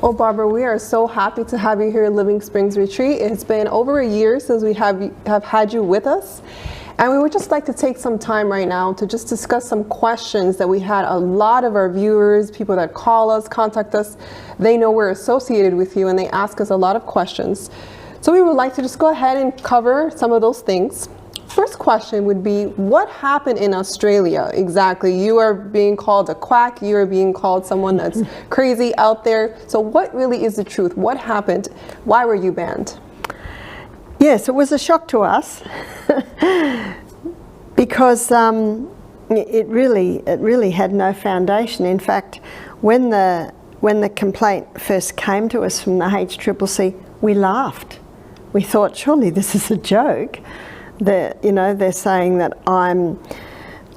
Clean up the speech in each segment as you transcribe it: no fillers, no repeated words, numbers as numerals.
Well, Barbara, we are so happy to have you here at Living Springs Retreat. It's been over a year since we have had you with us. And we would just like to take some time right now to just discuss some questions that we had a lot of our viewers, people that call us, contact us, they know we're associated with you and they ask us a lot of questions. So we would like to just go ahead and cover some of those things. First question would be, what happened in Australia exactly? You are being called a quack, you are being called someone that's crazy out there. So what really is the truth? What happened? Why were you banned? Yes, it was a shock to us because it really had no foundation. In fact, when the complaint first came to us from the HCCC, we laughed. We thought, surely this is a joke. They're saying that I'm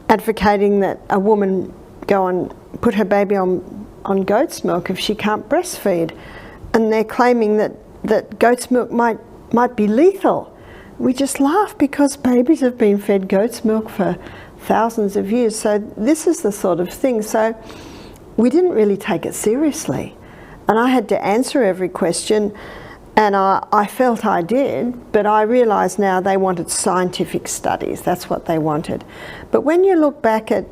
advocating that a woman go and put her baby on goat's milk if she can't breastfeed, and they're claiming that goat's milk might be lethal. We just laugh because babies have been fed goat's milk for thousands of years. So this is the sort of thing. So we didn't really take it seriously, and I had to answer every question. And I felt I did, but I realise now they wanted scientific studies. That's what they wanted. But when you look back at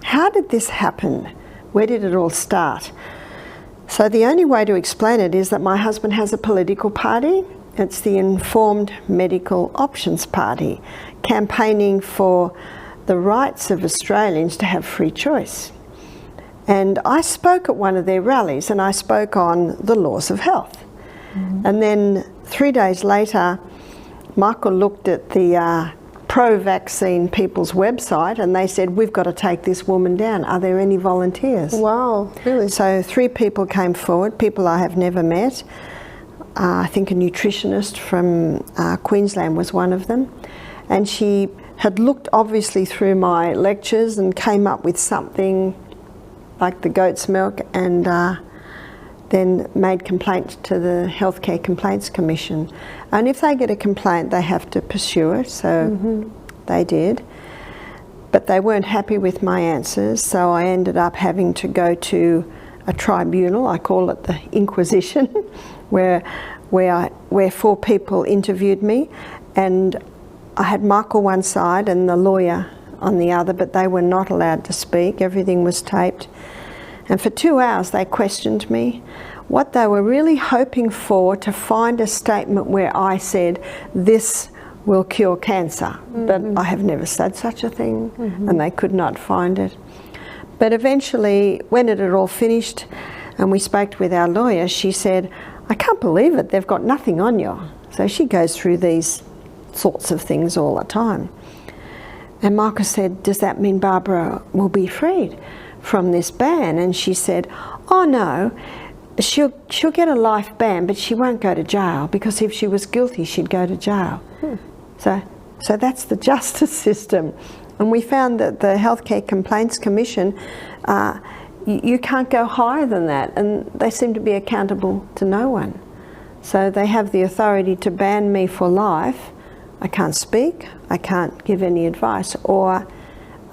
how did this happen? Where did it all start? So the only way to explain it is that my husband has a political party. It's the Informed Medical Options Party, campaigning for the rights of Australians to have free choice. And I spoke at one of their rallies, and I spoke on the laws of health. And then 3 days later, Michael looked at the pro-vaccine people's website and they said, we've got to take this woman down. Are there any volunteers? Wow, really? So 3 people came forward, people I have never met. I think a nutritionist from Queensland was one of them. And she had looked obviously through my lectures and came up with something like the goat's milk, and then made complaint to the Healthcare Complaints Commission. And if they get a complaint, they have to pursue it, so they did. But they weren't happy with my answers, so I ended up having to go to a tribunal, I call it the Inquisition, where 4 people interviewed me, and I had Michael one side and the lawyer on the other, but they were not allowed to speak. Everything was taped. And for 2 hours they questioned me. What they were really hoping for, to find a statement where I said, this will cure cancer. But I have never said such a thing, and they could not find it. But eventually, when it had all finished and we spoke with our lawyer, she said, I can't believe it, they've got nothing on you. So she goes through these sorts of things all the time. And Michael said, does that mean Barbara will be freed from this ban? And she said, oh no, she'll get a life ban, but she won't go to jail, because if she was guilty she'd go to jail. So that's the justice system. And we found that the Healthcare Complaints Commission, you can't go higher than that, and they seem to be accountable to no one. So they have the authority to ban me for life. I can't speak, I can't give any advice, or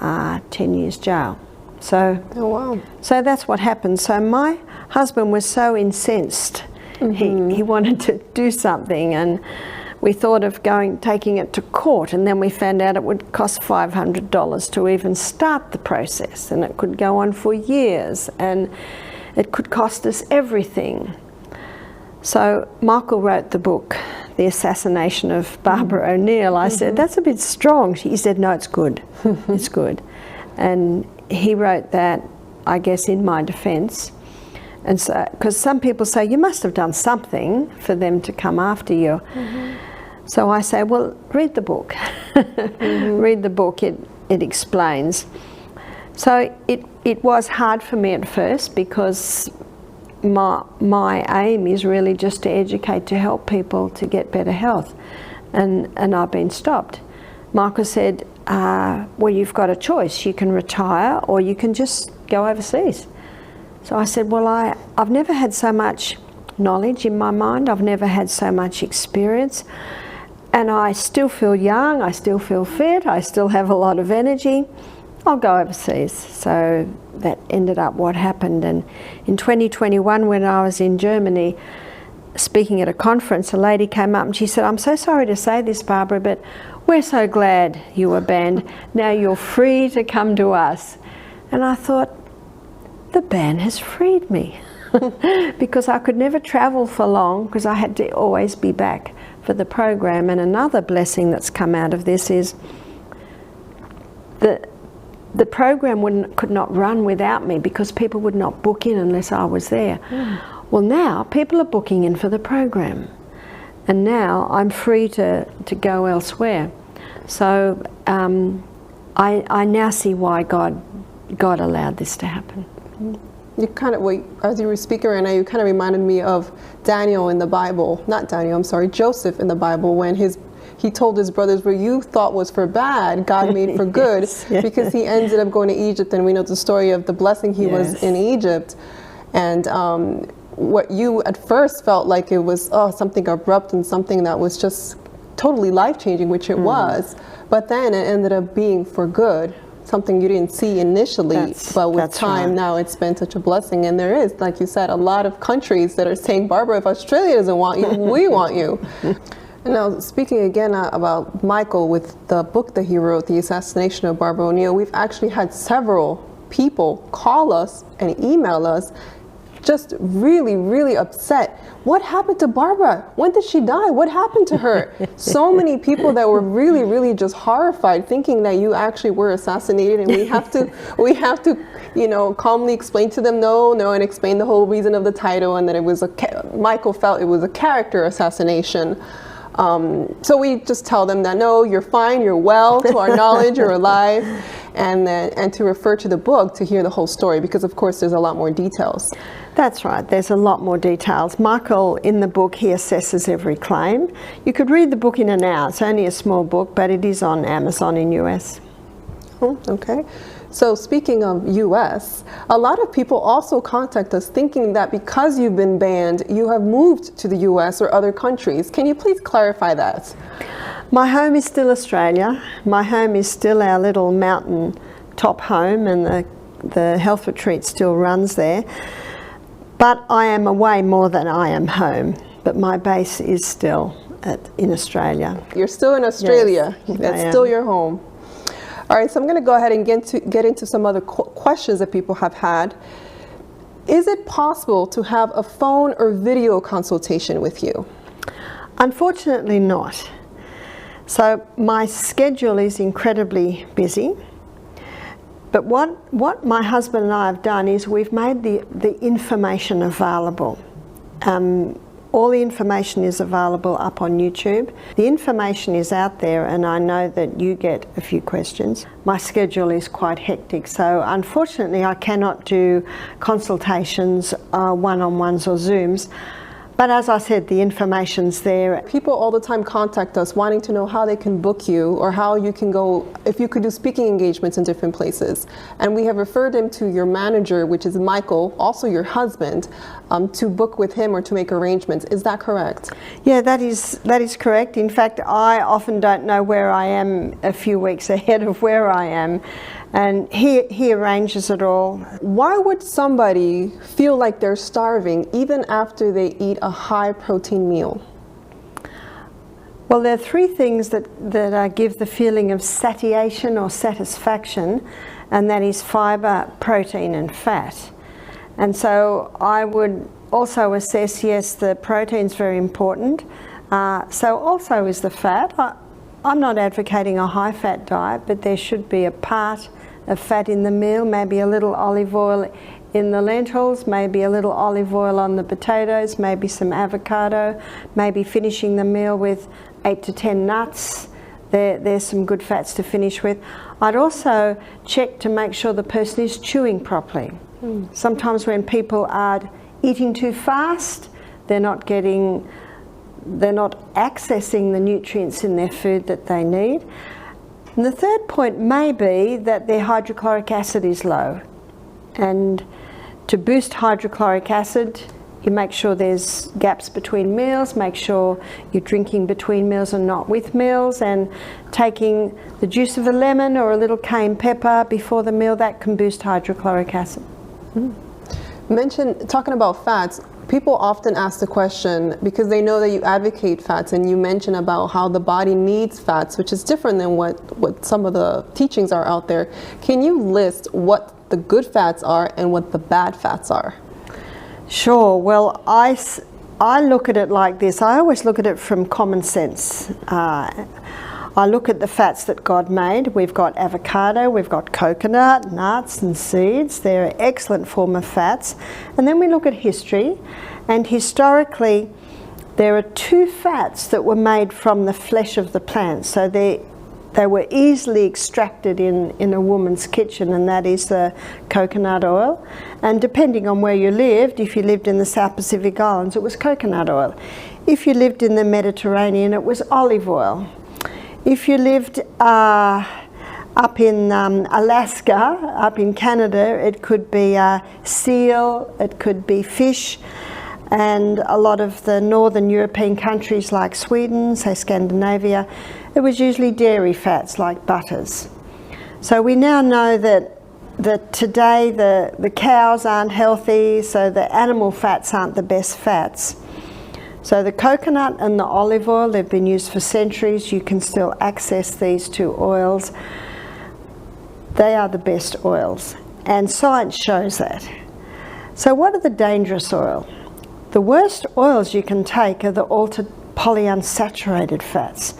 10 years jail. So, oh, wow. So that's what happened. So my husband was so incensed. He wanted to do something, and we thought of taking it to court, and then we found out it would cost $500 to even start the process, and it could go on for years, and it could cost us everything. So Michael wrote the book, The Assassination of Barbara O'Neill. I said, that's a bit strong. He said, no, it's good. It's good. And he wrote that, I guess, in my defence. And so, because some people say, you must have done something for them to come after you. So I say, well, read the book. Read the book, it explains. So it was hard for me at first, because my aim is really just to educate, to help people to get better health. And I've been stopped. Michael said, well, you've got a choice. You can retire, or you can just go overseas. So I said, well, I've never had so much knowledge in my mind. I've never had so much experience. And I still feel young, I still feel fit, I still have a lot of energy. I'll go overseas. So that ended up what happened. And in 2021, when I was in Germany speaking at a conference, a lady came up and she said, "I'm so sorry to say this, Barbara, but we're so glad you were banned. Now you're free to come to us." And I thought, the ban has freed me because I could never travel for long because I had to always be back for the program. And another blessing that's come out of this is the program could not run without me because people would not book in unless I was there. Well, now people are booking in for the program, and now I'm free to go elsewhere. So I now see why God allowed this to happen. You kind of, as you were speaking right now, you kind of reminded me of Daniel in the Bible. Not Daniel, I'm sorry, Joseph in the Bible, when he told his brothers, what you thought was for bad, God made for good, Yes. because he ended up going to Egypt, and we know the story of the blessing he was in Egypt. And what you at first felt like it was something abrupt and something that was just totally life-changing, which it was, but then it ended up being for good. Something you didn't see initially, but with time right. now it's been such a blessing. And there is, like you said, a lot of countries that are saying, Barbara, if Australia doesn't want you, we want you. And now, speaking again about Michael, with the book that he wrote, The Assassination of Barbara O'Neill, we've actually had several people call us and email us just really, really upset. What happened to Barbara? When did she die? What happened to her? So many people that were really, really just horrified, thinking that you actually were assassinated, and we have to, calmly explain to them, no, and explain the whole reason of the title, and that it was Michael felt it was a character assassination. So we just tell them that, no, you're fine, you're well, to our knowledge, you're alive, and to refer to the book to hear the whole story, because of course there's a lot more details. That's right, there's a lot more details. Michael, in the book, he assesses every claim. You could read the book in an hour. It's only a small book, but it is on Amazon in US. Oh, okay. So speaking of US, a lot of people also contact us thinking that because you've been banned, you have moved to the US or other countries. Can you please clarify that? My home is still Australia. My home is still our little mountain top home, and the health retreat still runs there. But I am away more than I am home. But my base is still in Australia. You're still in Australia. Yes, That's still your home. All right, so I'm going to go ahead and get into some other questions that people have had. Is it possible to have a phone or video consultation with you? Unfortunately not. So my schedule is incredibly busy. But what my husband and I have done is we've made the information available. All the information is available up on YouTube. The information is out there, and I know that you get a few questions. My schedule is quite hectic, so unfortunately I cannot do consultations, one-on-ones or Zooms. But as I said, the information's there. People all the time contact us wanting to know how they can book you, or how you can go, if you could do speaking engagements in different places. And we have referred them to your manager, which is Michael, also your husband, to book with him or to make arrangements. Is that correct? Yeah, that is correct. In fact, I often don't know where I am a few weeks ahead of where I am. And he arranges it all. Why would somebody feel like they're starving even after they eat a high protein meal? Well, there are three things that give the feeling of satiation or satisfaction, and that is fibre, protein and fat. And so I would also assess, yes, the protein's very important. So also is the fat. I'm not advocating a high fat diet, but there should be a part of fat in the meal, maybe a little olive oil in the lentils, maybe a little olive oil on the potatoes, maybe some avocado, maybe finishing the meal with 8 to 10 nuts. There's some good fats to finish with. I'd also check to make sure the person is chewing properly. Sometimes when people are eating too fast, they're not accessing the nutrients in their food that they need. And the third point may be that their hydrochloric acid is low. And to boost hydrochloric acid, You make sure there's gaps between meals, make sure you're drinking between meals and not with meals, and taking the juice of a lemon or a little cayenne pepper before the meal, that can boost hydrochloric acid. Talking about fats, people often ask the question, because they know that you advocate fats, and you mention about how the body needs fats, which is different than what some of the teachings are out there. Can you list what the good fats are and what the bad fats are? Sure. Well, I look at it like this. I always look at it from common sense. I look at the fats that God made. We've got avocado, we've got coconut, nuts and seeds. They're an excellent form of fats. And then we look at history, and historically there are two fats that were made from the flesh of the plant. So they were easily extracted in a woman's kitchen, and that is the coconut oil. And depending on where you lived, if you lived in the South Pacific Islands, it was coconut oil. If you lived in the Mediterranean, it was olive oil. If you lived up in Alaska, up in Canada, it could be seal, it could be fish. And a lot of the northern European countries like Sweden, say Scandinavia, it was usually dairy fats like butters. So we now know that today the cows aren't healthy, so the animal fats aren't the best fats. So the coconut and the olive oil, they've been used for centuries. You can still access these two oils. They are the best oils, and science shows that. So what are the dangerous oils? The worst oils you can take are the altered polyunsaturated fats.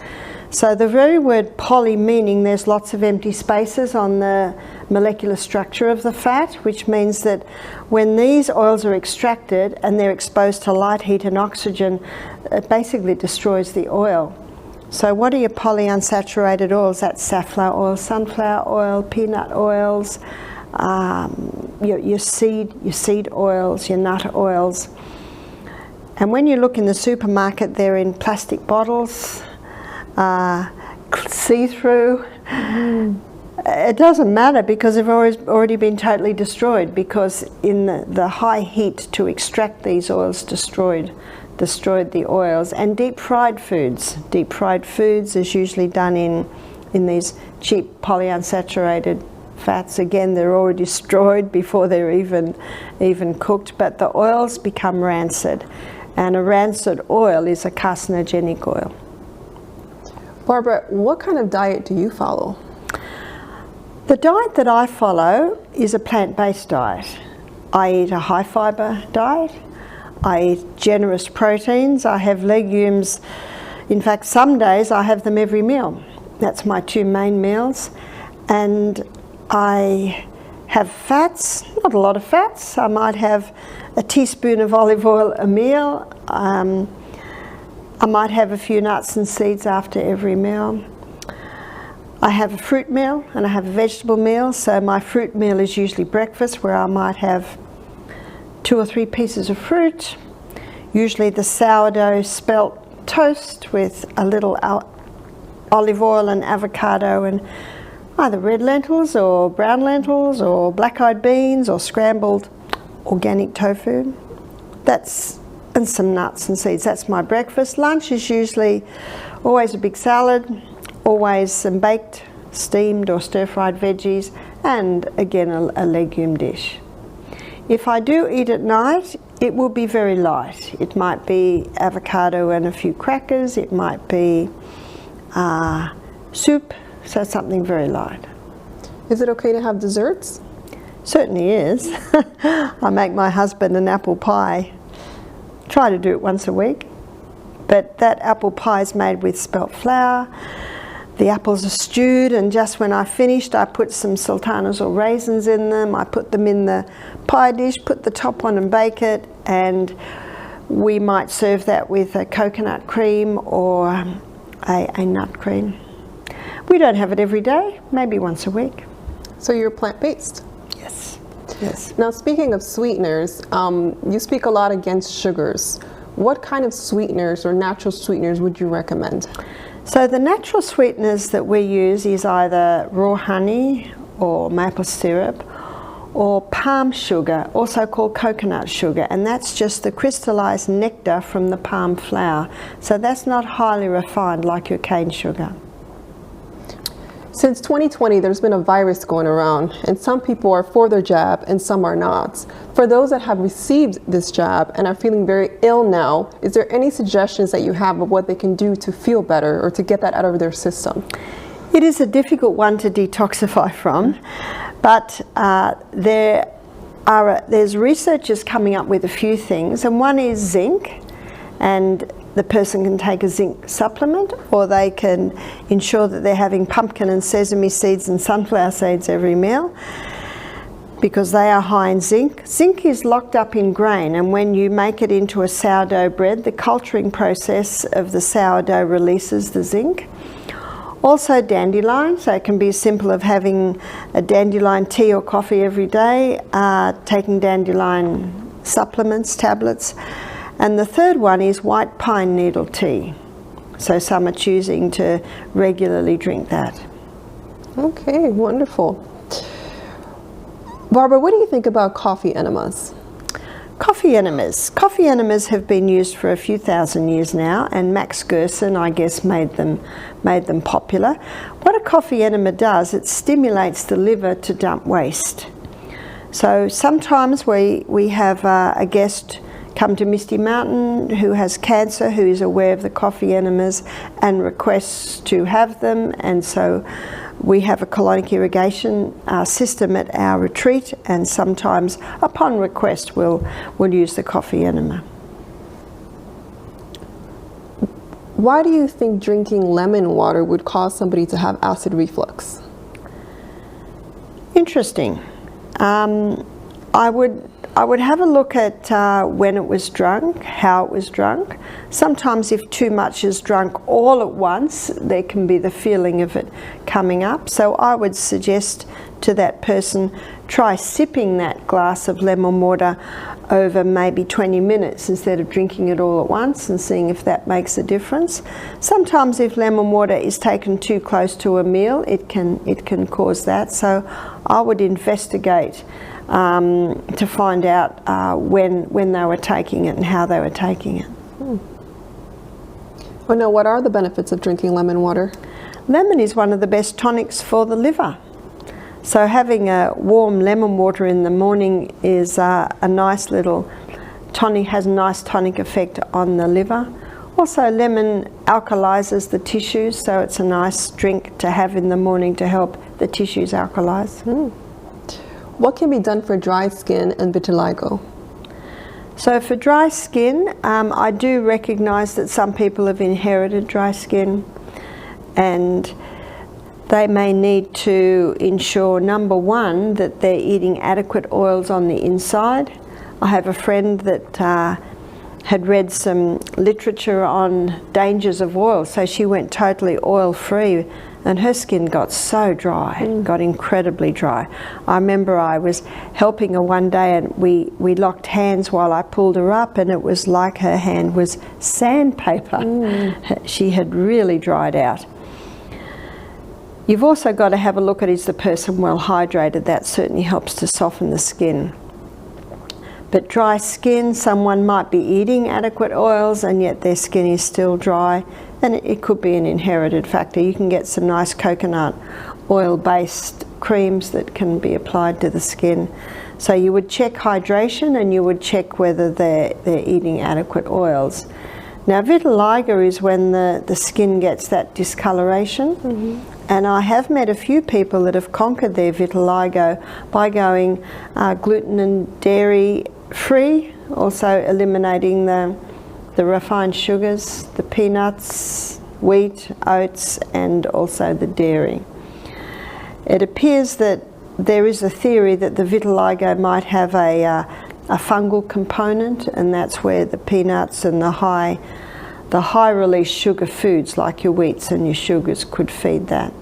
So the very word poly, meaning there's lots of empty spaces on the molecular structure of the fat, which means that when these oils are extracted and they're exposed to light, heat and oxygen, it basically destroys the oil. So what are your polyunsaturated oils? That's safflower oil, sunflower oil, peanut oils, your seed oils, your nut oils. And when you look in the supermarket, they're in plastic bottles, see-through. It doesn't matter because they've already been totally destroyed, because in the high heat to extract these oils destroyed the oils. And deep fried foods is usually done in these cheap polyunsaturated fats. Again, they're already destroyed before they're even cooked, but the oils become rancid, and a rancid oil is a carcinogenic oil. Barbara, what kind of diet do you follow? The diet that I follow is a plant-based diet. I eat a high fibre diet. I eat generous proteins. I have legumes. In fact, some days I have them every meal. That's my two main meals. And I have fats, not a lot of fats. I might have a teaspoon of olive oil a meal. I might have a few nuts and seeds after every meal. I have a fruit meal and I have a vegetable meal. So my fruit meal is usually breakfast, where I might have 2 or 3 pieces of fruit, usually the sourdough spelt toast with a little olive oil and avocado, and either red lentils or brown lentils or black-eyed beans or scrambled organic tofu. And some nuts and seeds. That's my breakfast. Lunch is usually always a big salad, always some baked, steamed or stir-fried veggies, and again a legume dish. If I do eat at night, it will be very light. It might be avocado and a few crackers. It might be soup, so something very light. Is it okay to have desserts? Certainly is. I make my husband an apple pie. Try to do it once a week. But that apple pie is made with spelt flour. The apples are stewed, and just when I finished, I put some sultanas or raisins in them. I put them in the pie dish, put the top on and bake it, and we might serve that with a coconut cream or a nut cream. We don't have it every day, maybe once a week. So you're plant-based? Yes. Yes. Now, speaking of sweeteners, you speak a lot against sugars. What kind of sweeteners or natural sweeteners would you recommend? So the natural sweeteners that we use is either raw honey or maple syrup, or palm sugar, also called coconut sugar, and that's just the crystallized nectar from the palm flower. So that's not highly refined like your cane sugar. Since 2020, there's been a virus going around, and some people are for their jab and some are not. For those that have received this jab and are feeling very ill now, is there any suggestions that you have of what they can do to feel better or to get that out of their system? It is a difficult one to detoxify from, but there's researchers coming up with a few things, and one is zinc, and the person can take a zinc supplement, or they can ensure that they're having pumpkin and sesame seeds and sunflower seeds every meal, because they are high in zinc. Zinc is locked up in grain, and when you make it into a sourdough bread, the culturing process of the sourdough releases the zinc. Also dandelion, so it can be as simple as having a dandelion tea or coffee every day, taking dandelion supplements, tablets. And the third one is white pine needle tea. So some are choosing to regularly drink that. Okay, wonderful. Barbara, what do you think about coffee enemas? Coffee enemas. Coffee enemas have been used for a few thousand years now, and Max Gerson, I guess, made them popular. What a coffee enema does, it stimulates the liver to dump waste. So sometimes we have a guest come to Misty Mountain who has cancer, who is aware of the coffee enemas and requests to have them, and so we have a colonic irrigation system at our retreat, and sometimes upon request we'll use the coffee enema. Why do you think drinking lemon water would cause somebody to have acid reflux? Interesting. I would have a look at when it was drunk, how it was drunk. Sometimes if too much is drunk all at once, there can be the feeling of it coming up. So I would suggest to that person, try sipping that glass of lemon water over maybe 20 minutes instead of drinking it all at once, and seeing if that makes a difference. Sometimes if lemon water is taken too close to a meal, it can cause that. So I would investigate to find out when they were taking it and how they were taking it. Well, now, what are the benefits of drinking lemon water? Lemon is one of the best tonics for the liver. So having a warm lemon water in the morning is a nice little tonic, has a nice tonic effect on the liver. Also, lemon alkalizes the tissues, so it's a nice drink to have in the morning to help the tissues alkalize. What can be done for dry skin and vitiligo? So for dry skin, I do recognise that some people have inherited dry skin, and they may need to ensure, number one, that they're eating adequate oils on the inside. I have a friend that had read some literature on dangers of oil, so she went totally oil-free, and her skin got so dry, got incredibly dry. I remember I was helping her one day, and we locked hands while I pulled her up, and it was like her hand was sandpaper. She had really dried out. You've also got to have a look at, is the person well hydrated? That certainly helps to soften the skin. But dry skin, someone might be eating adequate oils and yet their skin is still dry, and it could be an inherited factor. You can get some nice coconut oil-based creams that can be applied to the skin. So you would check hydration, and you would check whether they're eating adequate oils. Now, vitiligo is when the skin gets that discoloration. And I have met a few people that have conquered their vitiligo by going gluten and dairy free, also eliminating the refined sugars, the peanuts, wheat, oats, and also the dairy. It appears that there is a theory that the vitiligo might have a fungal component, and that's where the peanuts and the high release sugar foods like your wheats and your sugars could feed that.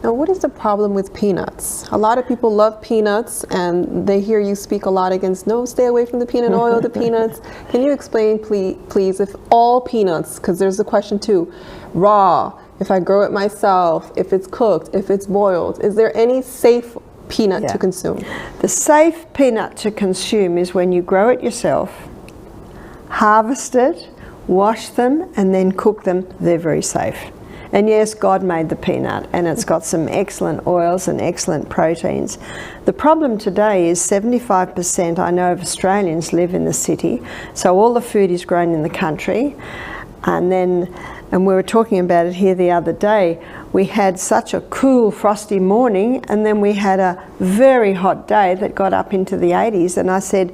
Now, what is the problem with peanuts? A lot of people love peanuts, and they hear you speak a lot against, no, stay away from the peanut oil, the peanuts. Can you explain, please, if all peanuts, because there's a question too, raw, if I grow it myself, if it's cooked, if it's boiled, is there any safe peanut to consume? The safe peanut to consume is when you grow it yourself, harvest it, wash them, and then cook them. They're very safe. And yes, God made the peanut, and it's got some excellent oils and excellent proteins. The problem today is 75%, I know, of Australians live in the city, so all the food is grown in the country. And we were talking about it here the other day, we had such a cool, frosty morning, and then we had a very hot day that got up into the 80s, and I said,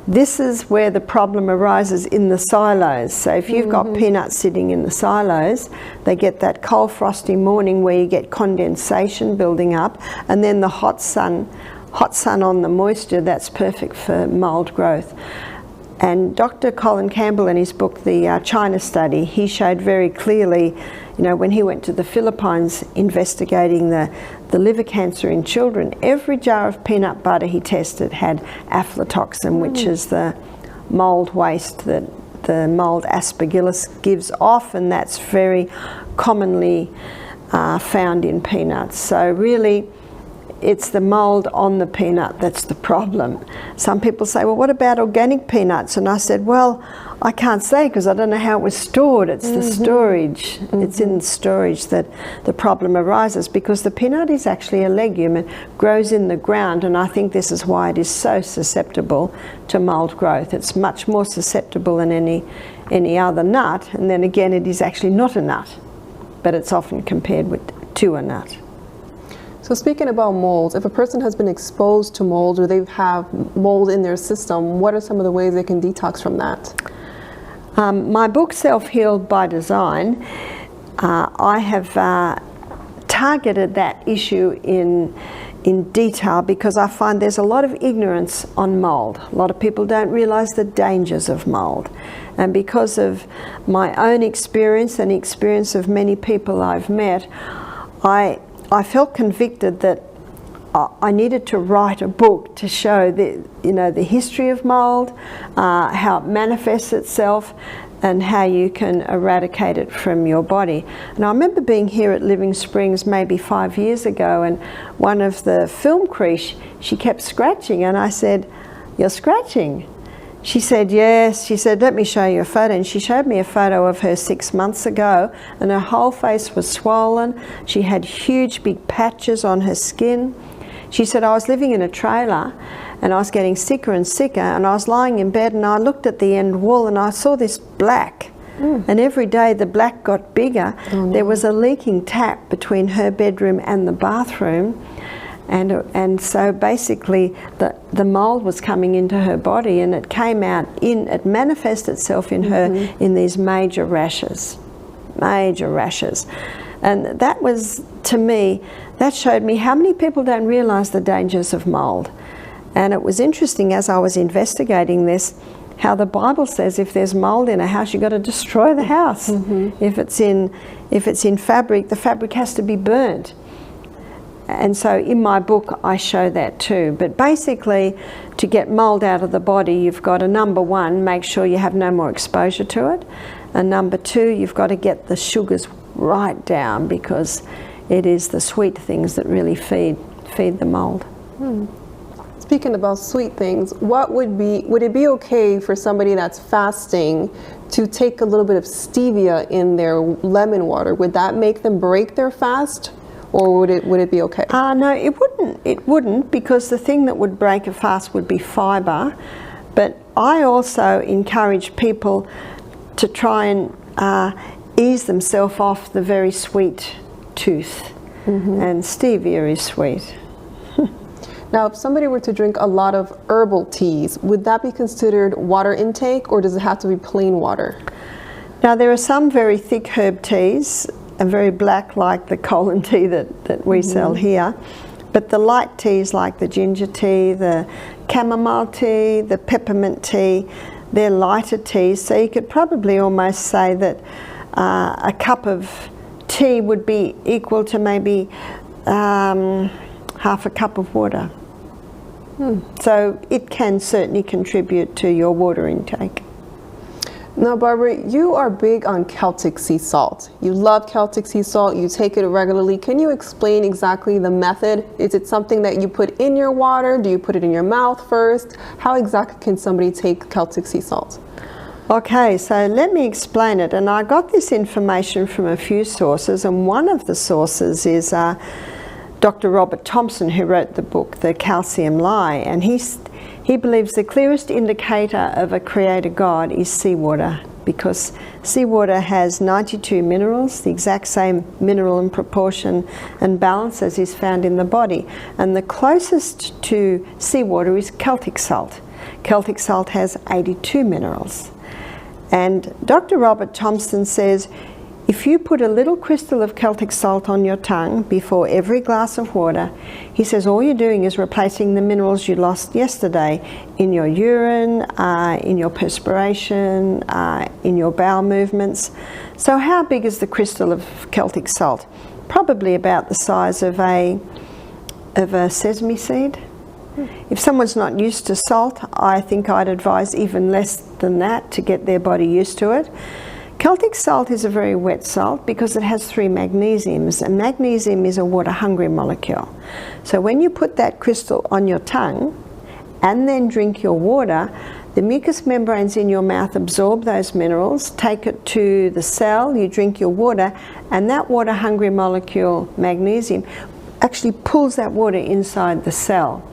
this is where the problem arises, in the silos. So if you've got peanuts sitting in the silos, they get that cold, frosty morning where you get condensation building up, and then the hot sun on the moisture, that's perfect for mould growth. And Dr. Colin Campbell, in his book, The China Study, he showed very clearly, you know, when he went to the Philippines investigating the liver cancer in children, every jar of peanut butter he tested had aflatoxin, which is the mould waste that the mould Aspergillus gives off, and that's very commonly found in peanuts. So really, it's the mould on the peanut that's the problem. Some people say, well, what about organic peanuts? And I said, well, I can't say because I don't know how it was stored. It's the storage. It's in storage that the problem arises, because the peanut is actually a legume. It grows in the ground, and I think this is why it is so susceptible to mould growth. It's much more susceptible than any other nut. And then again, it is actually not a nut, but it's often compared to a nut. So speaking about molds, if a person has been exposed to mold or they have mold in their system, what are some of the ways they can detox from that? My book, Self-Healed by Design, I have targeted that issue in detail because I find there's a lot of ignorance on mold. A lot of people don't realise the dangers of mold. And because of my own experience and the experience of many people I've met, I felt convicted that I needed to write a book to show the history of mould, how it manifests itself, and how you can eradicate it from your body. And I remember being here at Living Springs maybe 5 years ago, and one of the film crew, she kept scratching, and I said, "You're scratching?" She said, yes. She said, let me show you a photo. And she showed me a photo of her 6 months ago, and her whole face was swollen. She had huge big patches on her skin. She said, I was living in a trailer and I was getting sicker and sicker, and I was lying in bed and I looked at the end wall and I saw this black. And every day the black got bigger. Oh, no. There was a leaking tap between her bedroom and the bathroom. And so basically the mould was coming into her body, and it came out it manifested itself in her in these major rashes. And that was, to me, that showed me how many people don't realise the dangers of mould. And it was interesting as I was investigating this, how the Bible says if there's mould in a house, you've got to destroy the house. If it's in fabric, the fabric has to be burnt. And so in my book I show that too. But basically, to get mould out of the body, you've got to, number one, make sure you have no more exposure to it. And number two, you've got to get the sugars right down, because it is the sweet things that really feed the mould. Speaking about sweet things, would it be okay for somebody that's fasting to take a little bit of stevia in their lemon water? Would that make them break their fast? Or would it be okay? No, it wouldn't. It wouldn't, because the thing that would break a fast would be fibre. But I also encourage people to try and ease themselves off the very sweet tooth. And stevia is sweet. Now, if somebody were to drink a lot of herbal teas, would that be considered water intake, or does it have to be plain water? Now, there are some very thick herb teas, and very black, like the Colin tea that we sell here. But the light teas, like the ginger tea, the chamomile tea, the peppermint tea, they're lighter teas. So you could probably almost say that a cup of tea would be equal to maybe half a cup of water. So it can certainly contribute to your water intake. Now, Barbara, you are big on Celtic sea salt. You love Celtic sea salt. You take it regularly. Can you explain exactly the method? Is it something that you put in your water? Do you put it in your mouth first? How exactly can somebody take Celtic sea salt? Okay, so let me explain it. And I got this information from a few sources, and one of the sources is Dr. Robert Thompson, who wrote the book, The Calcium Lie, and he believes the clearest indicator of a creator God is seawater, because seawater has 92 minerals, the exact same mineral and proportion and balance as is found in the body. And the closest to seawater is Celtic salt. Celtic salt has 82 minerals. And Dr. Robert Thompson says, if you put a little crystal of Celtic salt on your tongue before every glass of water, he says all you're doing is replacing the minerals you lost yesterday in your urine, in your perspiration, in your bowel movements. So how big is the crystal of Celtic salt? Probably about the size of a sesame seed. If someone's not used to salt, I think I'd advise even less than that to get their body used to it. Celtic salt is a very wet salt because it has 3 magnesiums, and magnesium is a water-hungry molecule. So when you put that crystal on your tongue and then drink your water, the mucous membranes in your mouth absorb those minerals, take it to the cell, you drink your water, and that water-hungry molecule, magnesium, actually pulls that water inside the cell.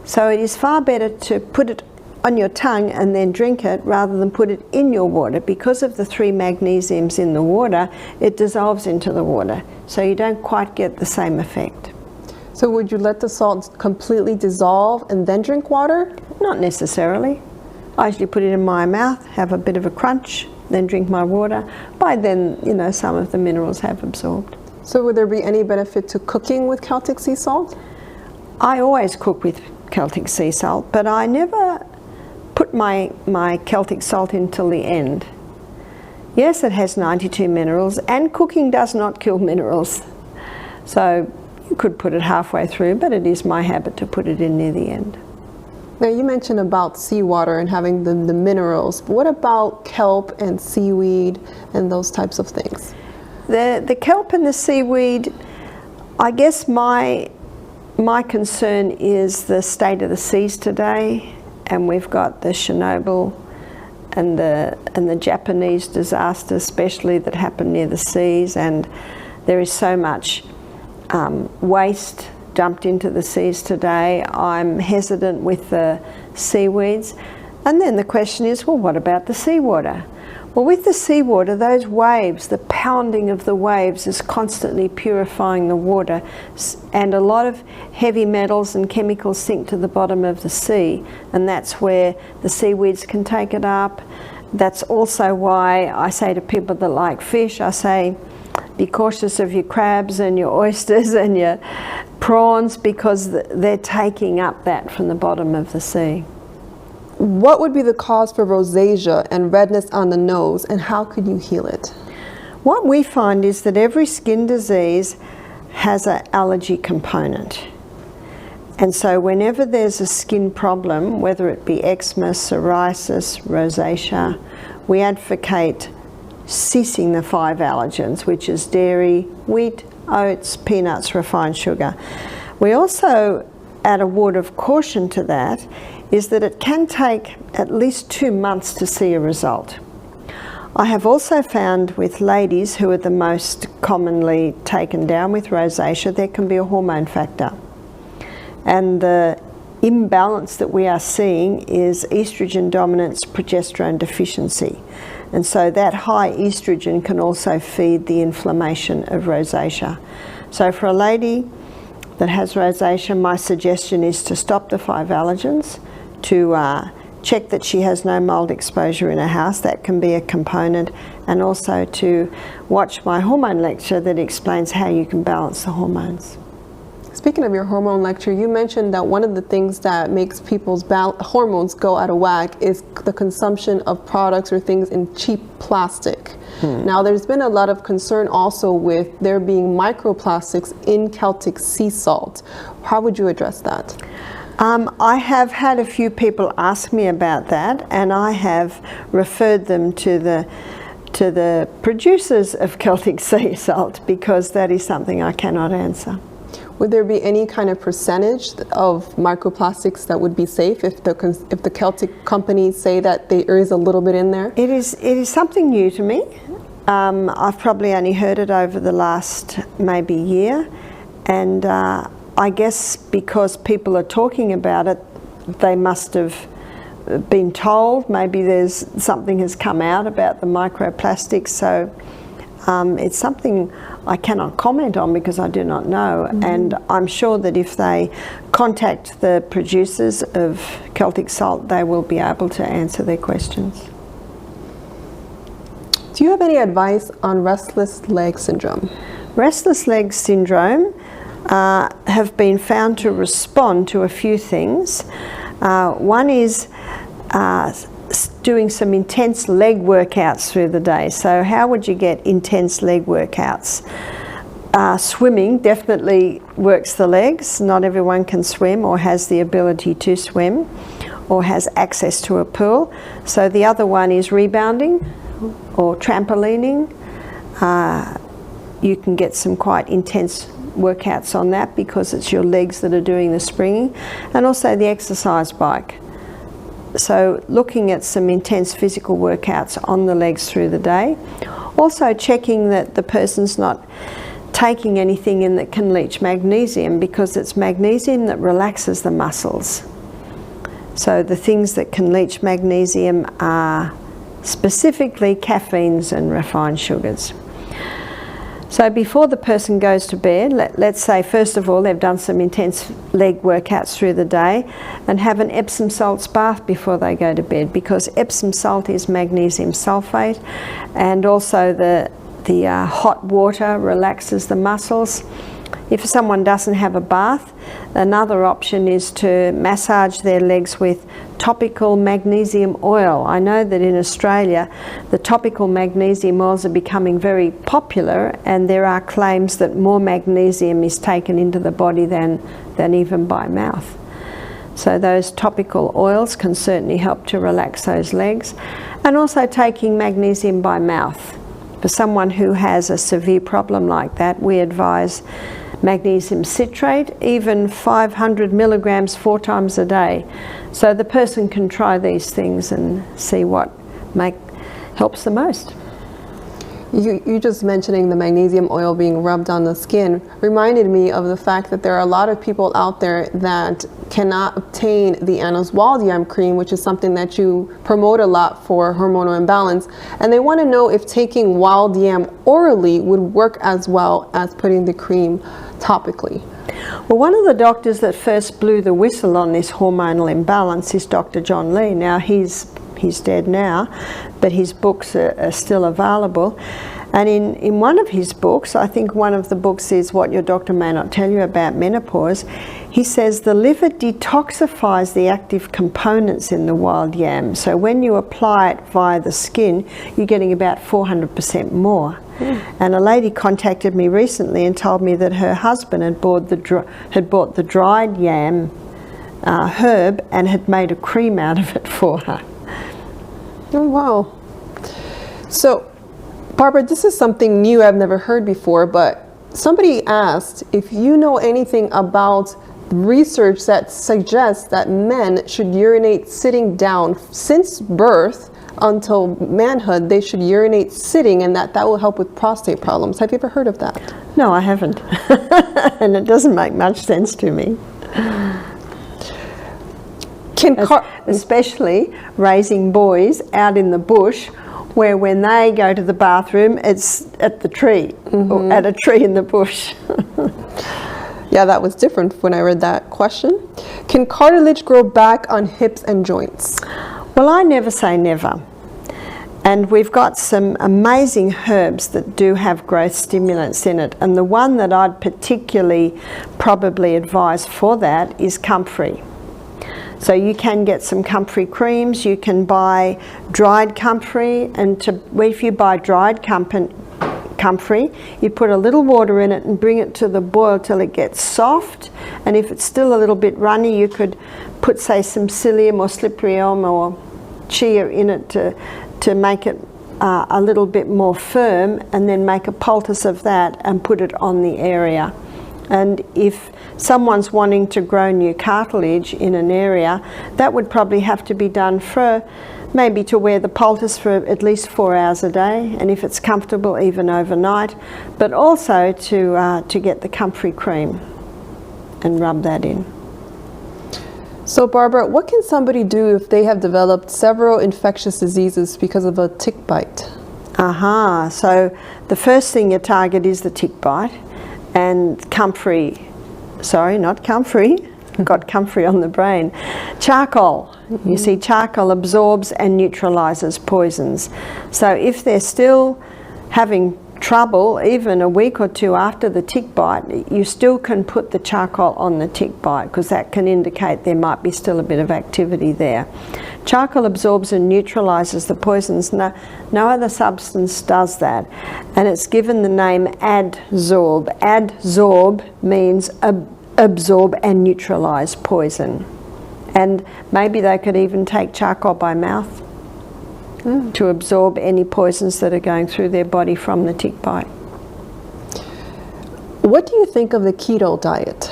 So it is far better to put it on your tongue and then drink it rather than put it in your water. Because of the 3 magnesiums in the water, it dissolves into the water, so you don't quite get the same effect. So would you let the salt completely dissolve and then drink water? Not necessarily. I usually put it in my mouth, have a bit of a crunch, then drink my water. By then, you know, some of the minerals have absorbed. So would there be any benefit to cooking with Celtic sea salt? I always cook with Celtic sea salt, but I never put my Celtic salt in till the end. Yes, it has 92 minerals, and cooking does not kill minerals. So you could put it halfway through, but it is my habit to put it in near the end. Now you mentioned about seawater and having the minerals. What about kelp and seaweed and those types of things? The kelp and the seaweed, I guess my concern is the state of the seas today. And we've got the Chernobyl and the Japanese disaster, especially, that happened near the seas, and there is so much waste dumped into the seas today. I'm hesitant with the seaweeds. And then the question is, well, what about the seawater? Well, with the seawater, those waves, the pounding of the waves is constantly purifying the water, and a lot of heavy metals and chemicals sink to the bottom of the sea, and that's where the seaweeds can take it up. That's also why I say to people that like fish, I say, be cautious of your crabs and your oysters and your prawns, because they're taking up that from the bottom of the sea. What would be the cause for rosacea and redness on the nose, and how could you heal it? What we find is that every skin disease has an allergy component. And so whenever there's a skin problem, whether it be eczema, psoriasis, rosacea, we advocate ceasing the 5 allergens, which is dairy, wheat, oats, peanuts, refined sugar. We also add a word of caution to that, is that it can take at least 2 months to see a result. I have also found with ladies who are the most commonly taken down with rosacea, there can be a hormone factor. And the imbalance that we are seeing is estrogen dominance, progesterone deficiency. And so that high estrogen can also feed the inflammation of rosacea. So for a lady that has rosacea, my suggestion is to stop the 5 allergens, to check that she has no mold exposure in her house. That can be a component, and also to watch my hormone lecture that explains how you can balance the hormones. Speaking of your hormone lecture, you mentioned that one of the things that makes people's hormones go out of whack is the consumption of products or things in cheap plastic. Now, there's been a lot of concern also with there being microplastics in Celtic sea salt. How would you address that? I have had a few people ask me about that, and I have referred them to the producers of Celtic sea salt, because that is something I cannot answer. Would there be any kind of percentage of microplastics that would be safe if the Celtic companies say that there is a little bit in there? It is something new to me. I've probably only heard it over the last maybe year, and I guess because people are talking about it, they must have been told. Maybe something has come out about the microplastics, so it's something I cannot comment on because I do not know. And I'm sure that if they contact the producers of Celtic salt, they will be able to answer their questions. Do you have any advice on restless leg syndrome? Restless leg syndrome have been found to respond to a few things. One is doing some intense leg workouts through the day. So how would you get intense leg workouts? Swimming definitely works the legs. Not everyone can swim or has the ability to swim or has access to a pool. So the other one is rebounding or trampolining. You can get some quite intense workouts on that because it's your legs that are doing the springing, and also the exercise bike. So looking at some intense physical workouts on the legs through the day. Also checking that the person's not taking anything in that can leach magnesium, because it's magnesium that relaxes the muscles. So the things that can leach magnesium are specifically caffeines and refined sugars. So before the person goes to bed, let's say first of all they've done some intense leg workouts through the day, and have an Epsom salts bath before they go to bed, because Epsom salt is magnesium sulfate, and also the hot water relaxes the muscles. If someone doesn't have a bath, another option is to massage their legs with topical magnesium oil. I know that in Australia the topical magnesium oils are becoming very popular, and there are claims that more magnesium is taken into the body than even by mouth. So those topical oils can certainly help to relax those legs. And also taking magnesium by mouth. For someone who has a severe problem like that, we advise magnesium citrate, even 500 milligrams 4 times a day. So the person can try these things and see what helps the most. You just mentioning the magnesium oil being rubbed on the skin reminded me of the fact that there are a lot of people out there that cannot obtain the Anna's Wild Yam cream, which is something that you promote a lot for hormonal imbalance, and they want to know if taking wild yam orally would work as well as putting the cream topically. Well, one of the doctors that first blew the whistle on this hormonal imbalance is Dr. John Lee. Now he's dead now, but his books are still available. And in one of his books, I think one of the books is What Your Doctor May Not Tell You About Menopause, he says the liver detoxifies the active components in the wild yam. So when you apply it via the skin, you're getting about 400% more. And a lady contacted me recently and told me that her husband had bought the dried yam herb and had made a cream out of it for her. Oh, wow. So, Barbara, this is something new I've never heard before, but somebody asked if you know anything about research that suggests that men should urinate sitting down since birth until manhood. They should urinate sitting, and that will help with prostate problems. Have you ever heard of that? No, I haven't. And it doesn't make much sense to me. Especially raising boys out in the bush, where when they go to the bathroom, it's at the tree, or at a tree in the bush. Yeah, that was different when I read that question. Can cartilage grow back on hips and joints? Well, I never say never. And we've got some amazing herbs that do have growth stimulants in it. And the one that I'd particularly probably advise for that is comfrey. So you can get some comfrey creams. You can buy dried comfrey, and if you buy dried comfrey. You put a little water in it and bring it to the boil till it gets soft, and if it's still a little bit runny, you could put, say, some psyllium or slippery elm or chia in it to make it a little bit more firm, and then make a poultice of that and put it on the area. And if someone's wanting to grow new cartilage in an area, that would probably have to be done for maybe to wear the poultice for at least 4 hours a day, and if it's comfortable, even overnight, but also to get the comfrey cream and rub that in. So Barbara, what can somebody do if they have developed several infectious diseases because of a tick bite? So the first thing you target is the tick bite, and comfrey, sorry, not comfrey, got comfrey on the brain. Charcoal. You see, charcoal absorbs and neutralizes poisons. So if they're still having trouble, even a week or two after the tick bite, you still can put the charcoal on the tick bite, because that can indicate there might be still a bit of activity there. Charcoal absorbs and neutralizes the poisons. No other substance does that, and it's given the name adsorb. Adsorb means absorb and neutralize poison. And maybe they could even take charcoal by mouth to absorb any poisons that are going through their body from the tick bite. What do you think of the keto diet?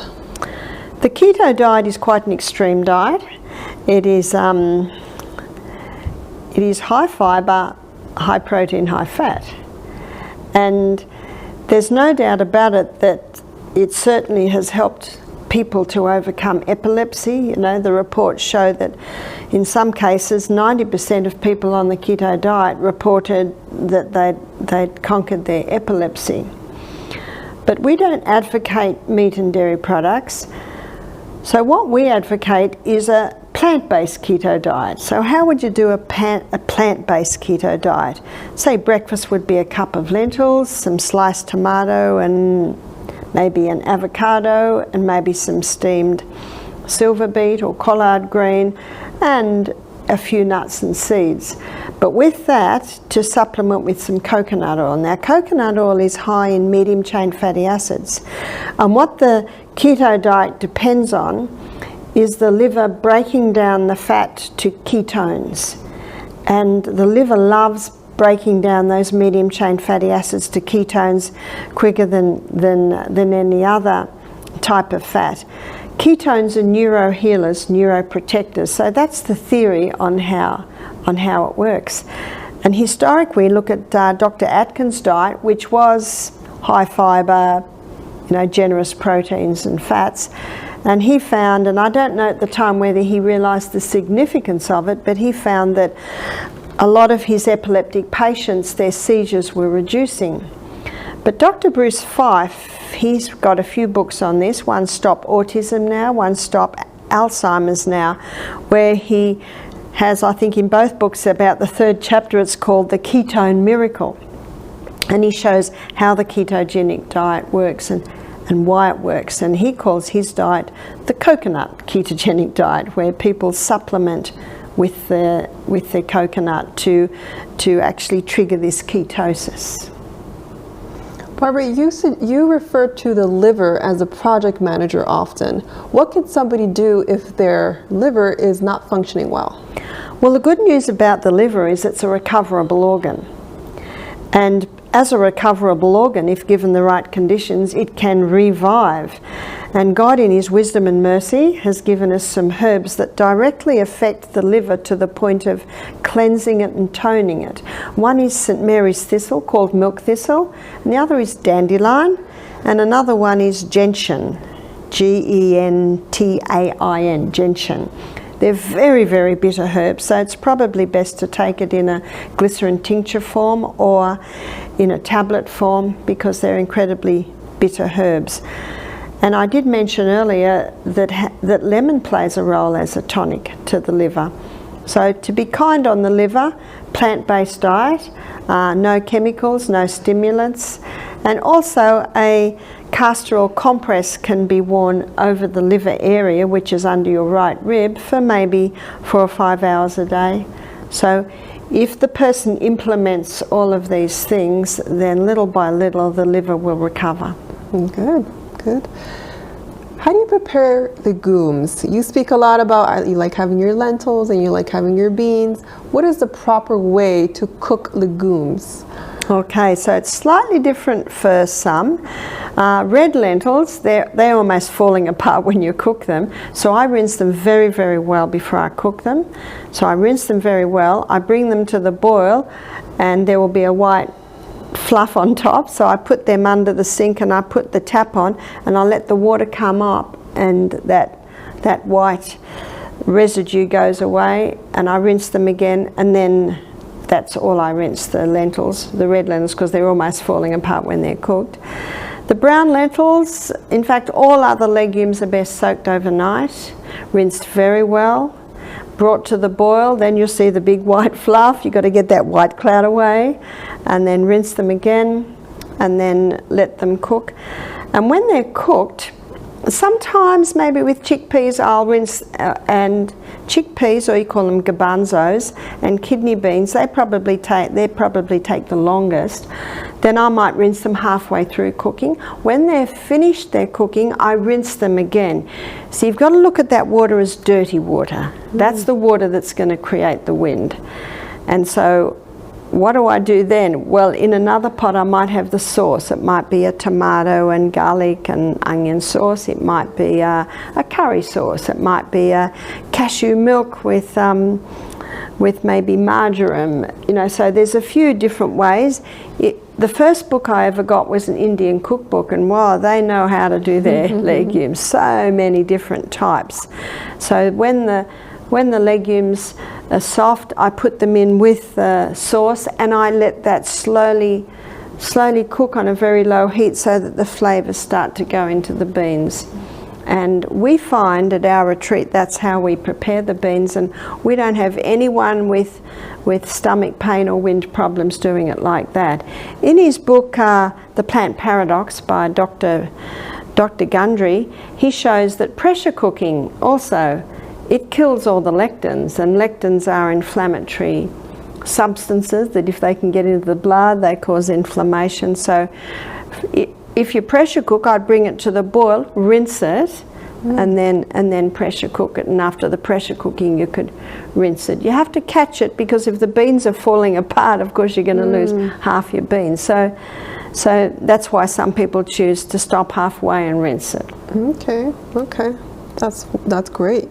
The keto diet is quite an extreme diet. It is high fibre, high protein, high fat. And there's no doubt about it that it certainly has helped people to overcome epilepsy. You know, the reports show that in some cases 90% of people on the keto diet reported that they'd conquered their epilepsy. But we don't advocate meat and dairy products. So what we advocate is a plant-based keto diet. So how would you do a plant-based keto diet? Say breakfast would be a cup of lentils, some sliced tomato, and maybe an avocado, and maybe some steamed silver beet or collard green, and a few nuts and seeds. But with that, to supplement with some coconut oil. Now, coconut oil is high in medium chain fatty acids, and what the keto diet depends on is the liver breaking down the fat to ketones, and the liver loves breaking down those medium chain fatty acids to ketones quicker than any other type of fat. Ketones are neurohealers, neuroprotectors. So that's the theory on how it works. And historically, look at Dr. Atkins' diet, which was high fibre, generous proteins and fats. And he found, and I don't know at the time whether he realised the significance of it, but he found that a lot of his epileptic patients, their seizures were reducing. But Dr. Bruce Fife, he's got a few books on this, One Stop Autism Now, One Stop Alzheimer's Now, where he has, I think in both books, about the third chapter, it's called The Ketone Miracle. And he shows how the ketogenic diet works and why it works. And he calls his diet the coconut ketogenic diet, where people supplement with their coconut to actually trigger this ketosis. Barbara, you refer to the liver as a project manager often. What can somebody do if their liver is not functioning well? Well, the good news about the liver is it's a recoverable organ. And as a recoverable organ, if given the right conditions, it can revive. And God, in His wisdom and mercy, has given us some herbs that directly affect the liver to the point of cleansing it and toning it. One is St. Mary's thistle, called milk thistle, and the other is dandelion, and another one is gentian, Gentain, gentian. They're very, very bitter herbs, so it's probably best to take it in a glycerin tincture form or in a tablet form, because they're incredibly bitter herbs. And I did mention earlier that lemon plays a role as a tonic to the liver. So to be kind on the liver, plant-based diet, no chemicals, no stimulants, and also a castor oil compress can be worn over the liver area, which is under your right rib, for maybe 4 or 5 hours a day. So if the person implements all of these things, then little by little the liver will recover. Good, good. How do you prepare legumes? You speak a lot about you like having your lentils and you like having your beans. What is the proper way to cook legumes? Okay, so it's slightly different for some. Red lentils, they're almost falling apart when you cook them. So I rinse them very, very well before I cook them. So I rinse them very well. I bring them to the boil and there will be a white fluff on top. So I put them under the sink and I put the tap on and I let the water come up and that white residue goes away and I rinse them again, and then that's all I rinse the lentils, the red lentils, because they're almost falling apart when they're cooked. The brown lentils, in fact all other legumes are best soaked overnight, rinsed very well, brought to the boil, then you'll see the big white fluff. You've got to get that white cloud away, and then rinse them again and then let them cook. And when they're cooked, sometimes maybe with chickpeas I'll rinse and chickpeas, or you call them garbanzos, and kidney beans, they probably take the longest. Then I might rinse them halfway through cooking. When they're finished their cooking, I rinse them again. So you've got to look at that water as dirty water. That's the water that's going to create the wind. And so what do I do then? Well, in another pot I might have the sauce. It might be a tomato and garlic and onion sauce. It might be a curry sauce. It might be a cashew milk with maybe marjoram. You know, so there's a few different ways. The first book I ever got was an Indian cookbook, and wow, they know how to do their legumes. So many different types. So when the legumes are soft, I put them in with the sauce and I let that slowly cook on a very low heat so that the flavours start to go into the beans. And we find at our retreat that's how we prepare the beans, and we don't have anyone with stomach pain or wind problems doing it like that. In his book, The Plant Paradox by Dr. Gundry, he shows that pressure cooking also, it kills all the lectins, and lectins are inflammatory substances that if they can get into the blood, they cause inflammation. So if you pressure cook, I'd bring it to the boil, rinse it, and then pressure cook it. And after the pressure cooking, you could rinse it. You have to catch it, because if the beans are falling apart, of course you're going to lose half your beans. So that's why some people choose to stop halfway and rinse it. Okay, that's great.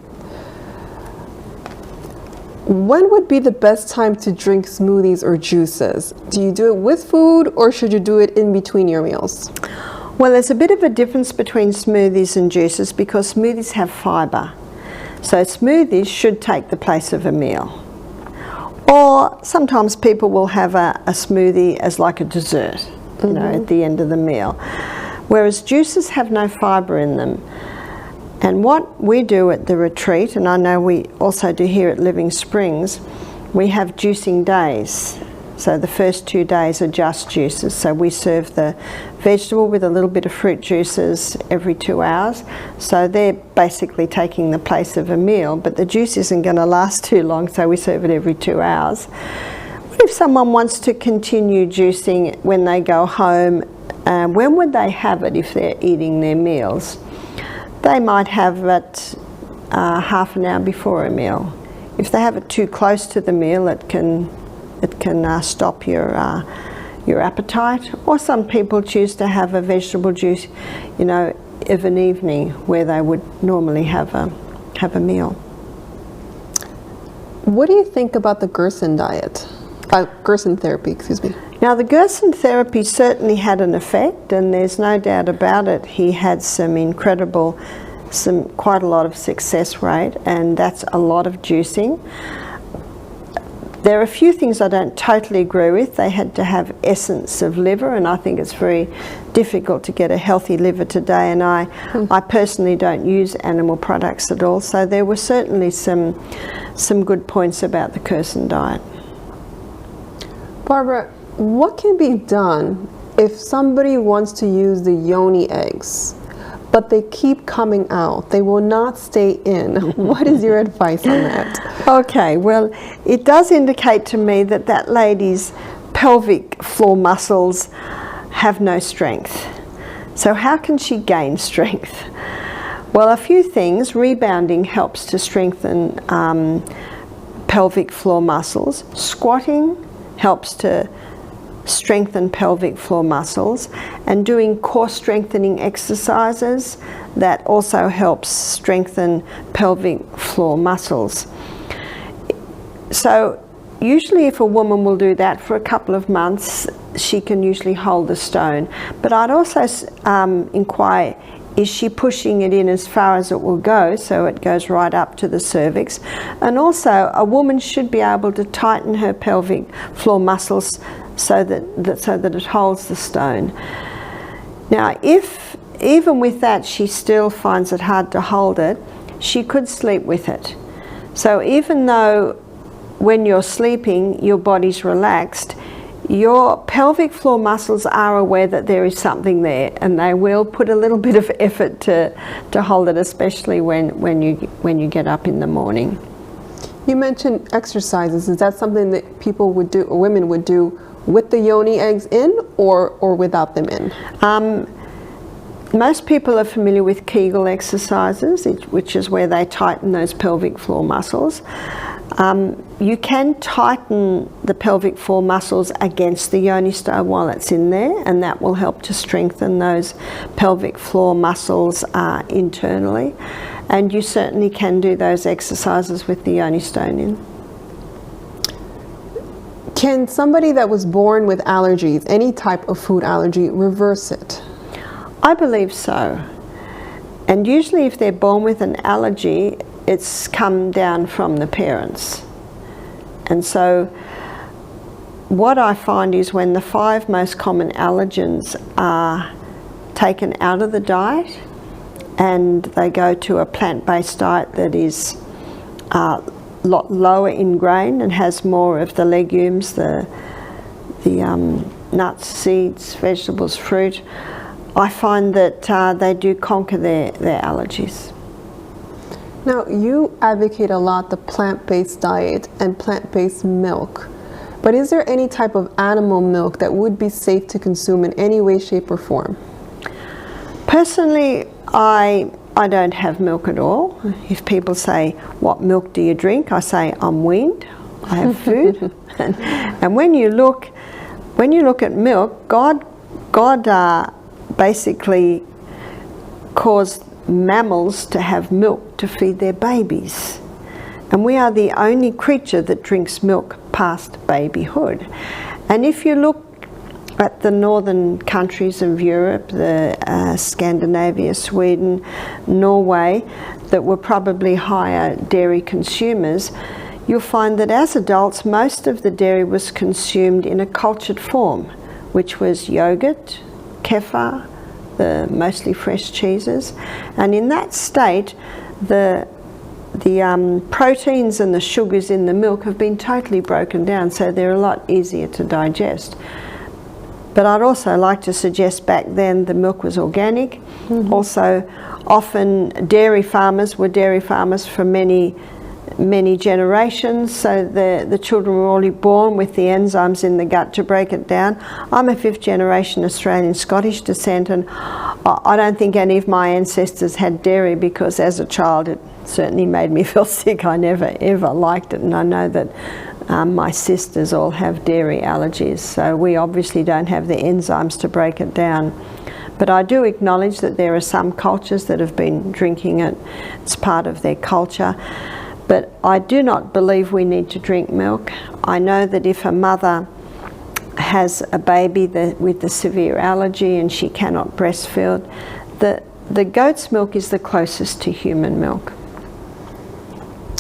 When would be the best time to drink smoothies or juices? Do you do it with food, or should you do it in between your meals? Well, there's a bit of a difference between smoothies and juices, because smoothies have fibre. So smoothies should take the place of a meal. Or sometimes people will have a smoothie as like a dessert, you know, at the end of the meal. Whereas juices have no fibre in them. And what we do at the retreat, and I know we also do here at Living Springs, we have juicing days. So the first 2 days are just juices. So we serve the vegetable with a little bit of fruit juices every 2 hours. So they're basically taking the place of a meal, but the juice isn't going to last too long, so we serve it every 2 hours. If someone wants to continue juicing when they go home, when would they have it if they're eating their meals? They might have it half an hour before a meal. If they have it too close to the meal, it can stop your appetite. Or some people choose to have a vegetable juice, you know, of an evening where they would normally have a meal. What do you think about the Gerson diet? Gerson therapy, excuse me. Now, the Gerson therapy certainly had an effect, and there's no doubt about it. He had quite a lot of success rate, and that's a lot of juicing. There are a few things I don't totally agree with. They had to have essence of liver, and I think it's very difficult to get a healthy liver today, and I personally don't use animal products at all. So there were certainly some good points about the Gerson diet. Barbara, what can be done if somebody wants to use the yoni eggs, but they keep coming out. They will not stay in. What is your advice on that? Okay, well, it does indicate to me that that lady's pelvic floor muscles have no strength. So how can she gain strength? Well, a few things. Rebounding helps to strengthen pelvic floor muscles. Squatting helps to strengthen pelvic floor muscles, and doing core strengthening exercises, that also helps strengthen pelvic floor muscles. So usually if a woman will do that for a couple of months, she can usually hold the stone. But I'd also inquire, is she pushing it in as far as it will go, so it goes right up to the cervix? And also, a woman should be able to tighten her pelvic floor muscles so that it holds the stone. Now, if even with that she still finds it hard to hold it, she could sleep with it. So even though when you're sleeping your body's relaxed, your pelvic floor muscles are aware that there is something there, and they will put a little bit of effort to hold it, especially when you get up in the morning. You mentioned exercises. Is that something that people would do, or women would do, with the yoni eggs in or without them in? Most people are familiar with Kegel exercises, which is where they tighten those pelvic floor muscles. You can tighten the pelvic floor muscles against the yoni stone while it's in there, and that will help to strengthen those pelvic floor muscles internally. And you certainly can do those exercises with the yoni stone in. Can somebody that was born with allergies, any type of food allergy, reverse it? I believe so. And usually if they're born with an allergy, it's come down from the parents. And so what I find is when the 5 most common allergens are taken out of the diet and they go to a plant-based diet that is a lot lower in grain and has more of the legumes, the nuts, seeds, vegetables, fruit, I find that they do conquer their allergies. Now, you advocate a lot the plant-based diet and plant-based milk, but is there any type of animal milk that would be safe to consume in any way, shape, or form? Personally, I don't have milk at all. If people say, what milk do you drink? I say, I'm weaned, I have food. And when you look at milk, God basically caused mammals to have milk to feed their babies. And we are the only creature that drinks milk past babyhood. And if you look at the northern countries of Europe, the Scandinavia, Sweden, Norway, that were probably higher dairy consumers, you'll find that as adults most of the dairy was consumed in a cultured form, which was yogurt, kefir, the mostly fresh cheeses, and in that state the proteins and the sugars in the milk have been totally broken down, so they're a lot easier to digest. But I'd also like to suggest back then the milk was organic. Mm-hmm. Also, often dairy farmers were dairy farmers for many generations, so the children were already born with the enzymes in the gut to break it down. I'm a 5th generation Australian Scottish descent, and I don't think any of my ancestors had dairy, because as a child it certainly made me feel sick. I never ever liked it, and I know that my sisters all have dairy allergies, so we obviously don't have the enzymes to break it down. But I do acknowledge that there are some cultures that have been drinking it. It's part of their culture. But I do not believe we need to drink milk. I know that if a mother has a baby with a severe allergy and she cannot breastfeed, the goat's milk is the closest to human milk.